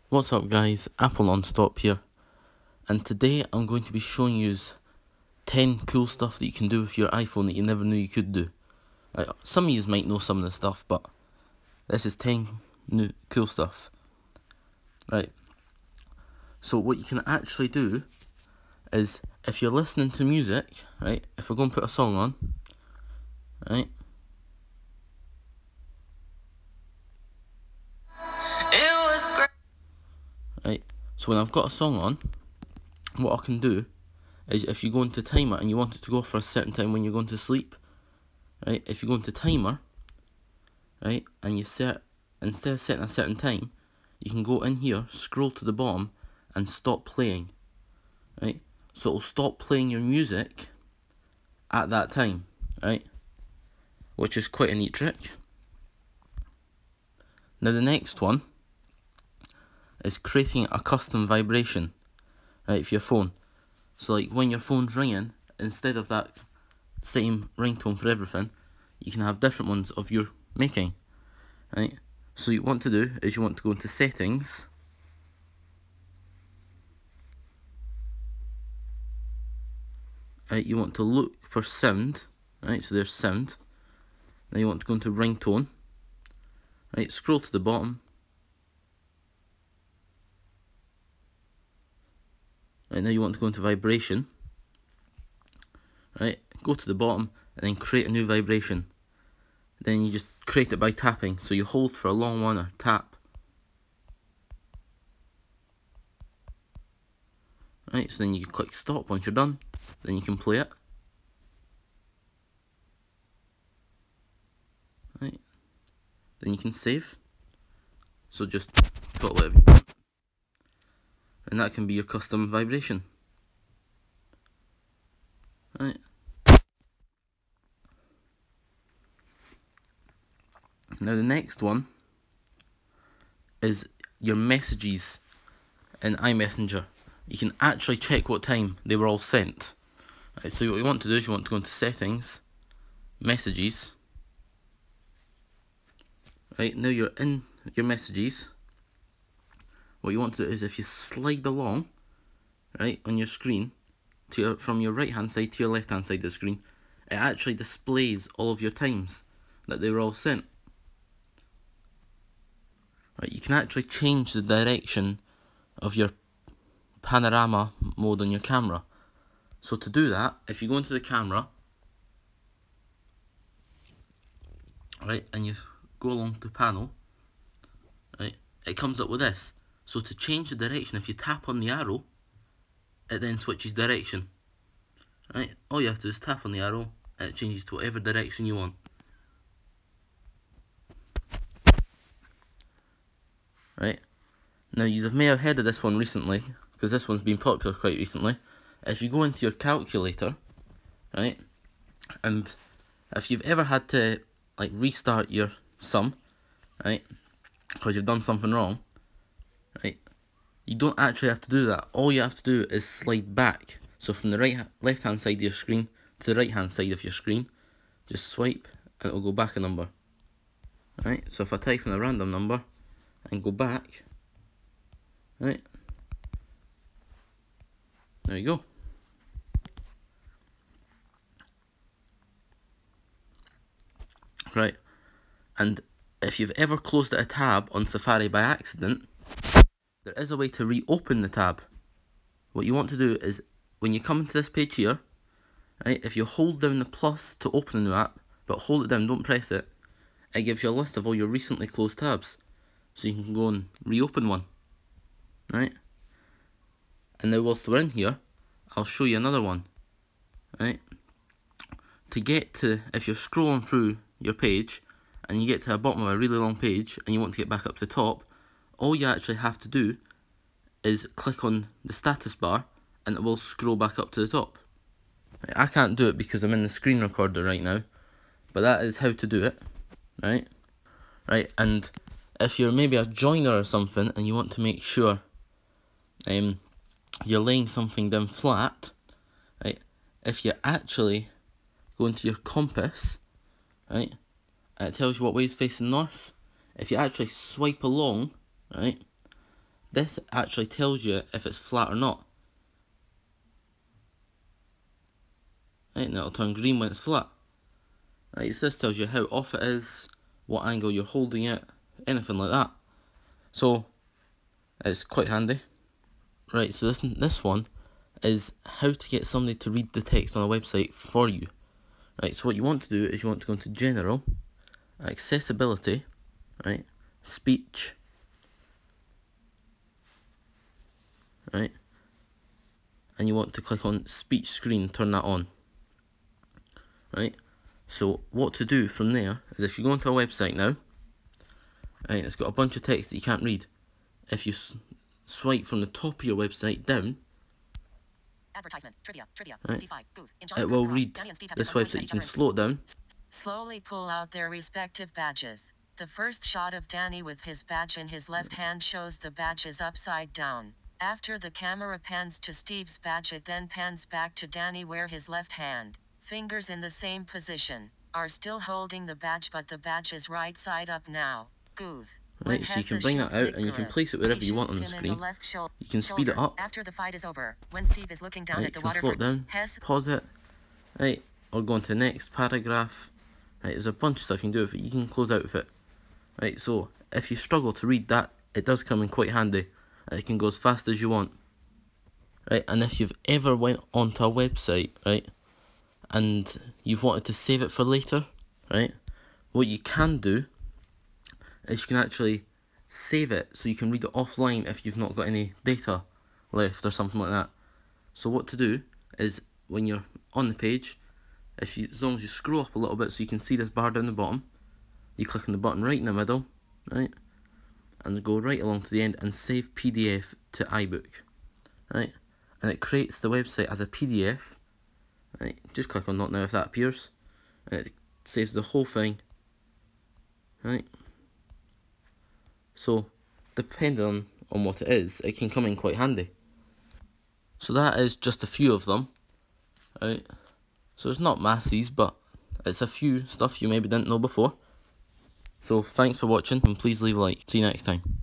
What's up guys, Apple Non-Stop here, and today I'm going to be showing you 10 cool stuff that you can do with your iPhone that you never knew you could do. Some of you might know some of the stuff, but this is 10 new cool stuff. Right, so what you can actually do is, if you're listening to music, right, if we're going to put a song on, right, right, so when I've got a song on, what I can do is, if you go into timer and you want it to go for a certain time when you're going to sleep, right, if you go into timer, right, and you set, instead of setting a certain time, you can go in here, scroll to the bottom, and stop playing, right, so it'll stop playing your music at that time, right, which is quite a neat trick. Now the next one is creating a custom vibration, right, for your phone. So like when your phone's ringing, instead of that same ringtone for everything, you can have different ones of your making, right? So what you want to do is you want to go into settings, right? You want to look for sound, right? So there's sound. Now you want to go into ringtone, right? Scroll to the bottom, right? Now you want to go into vibration, right? Go to the bottom and then create a new vibration. Then you just create it by tapping. So you hold for a long one or tap. Right, so then you click stop once you're done. Then you can play it. Right. Then you can save. So just put whatever you want. And that can be your custom vibration. Right. Now the next one is your messages in iMessenger. You can actually check what time they were all sent. Right, so what you want to do is you want to go into settings, messages. Right, now you're in your messages. What you want to do is, if you slide along, right, on your screen, to from your right hand side to your left hand side of the screen, it actually displays all of your times that they were all sent. Right, you can actually change the direction of your panorama mode on your camera. So to do that, if you go into the camera, right, and you go along to panel, right, it comes up with this. So to change the direction, if you tap on the arrow, it then switches direction. Right, all you have to do is tap on the arrow and it changes to whatever direction you want. Right, now you may have heard of this one recently, because this one's been popular quite recently. If you go into your calculator, right, and if you've ever had to like restart your sum, right, because you've done something wrong, right, you don't actually have to do that. All you have to do is slide back. So from the left hand side of your screen to the right hand side of your screen, just swipe and it'll go back a number. Right, so if I type in a random number and go back, right, there you go. Right, and if you've ever closed a tab on Safari by accident, there is a way to reopen the tab. What you want to do is, when you come into this page here, right, if you hold down the plus to open the new app, but hold it down, don't press it, it gives you a list of all your recently closed tabs. So you can go and reopen one. Right? And now whilst we're in here, I'll show you another one. Right? To get to, if you're scrolling through your page and you get to the bottom of a really long page and you want to get back up to the top, all you actually have to do is click on the status bar and it will scroll back up to the top. Right? I can't do it because I'm in the screen recorder right now, but that is how to do it. Right? Right, and if you're maybe a joiner or something and you want to make sure you're laying something down flat, right, if you actually go into your compass, right, and it tells you what way is facing north, if you actually swipe along, right, this actually tells you if it's flat or not. Right, and it'll turn green when it's flat. Right, so this tells you how off it is, what angle you're holding it, anything like that. So it's quite handy. Right, so this one is how to get somebody to read the text on a website for you. Right, so what you want to do is you want to go into General, Accessibility, right, Speech, right, and you want to click on Speech Screen, turn that on. Right, so what to do from there is if you go into a website now, right, it's got a bunch of text that you can't read. If you swipe from the top of your website down, advertisement, trivia, right, 65, goof. it will read this website. You can slow it down. Slowly pull out their respective badges. The first shot of Danny with his badge in his left hand shows the badges upside down. After the camera pans to Steve's badge, it then pans back to Danny where his left hand, fingers in the same position, are still holding the badge, but the badge is right side up now. Goof. Right, so you can bring that out and you can place it wherever you want on the screen. You can speed it up. After the fight is over, when Steve is looking down Right, at the you can water, slow it down, pause it, right, or go on to the next paragraph. Right, there's a bunch of stuff you can do with it. You can close out with it. Right, so if you struggle to read that, it does come in quite handy. It can go as fast as you want. Right, and if you've ever went onto a website, right, and you've wanted to save it for later, right, what you can do is you can actually save it so you can read it offline if you've not got any data left or something like that. So what to do is when you're on the page, as long as you scroll up a little bit so you can see this bar down the bottom, you click on the button right in the middle, right, and go right along to the end and save PDF to iBook, right, and it creates the website as a PDF, right. Just click on Not Now if that appears, and it saves the whole thing, right. So depending on what it is, it can come in quite handy. So that is just a few of them, right. So it's not masses, but it's a few stuff you maybe didn't know before. So thanks for watching, and please leave a like. See you next time.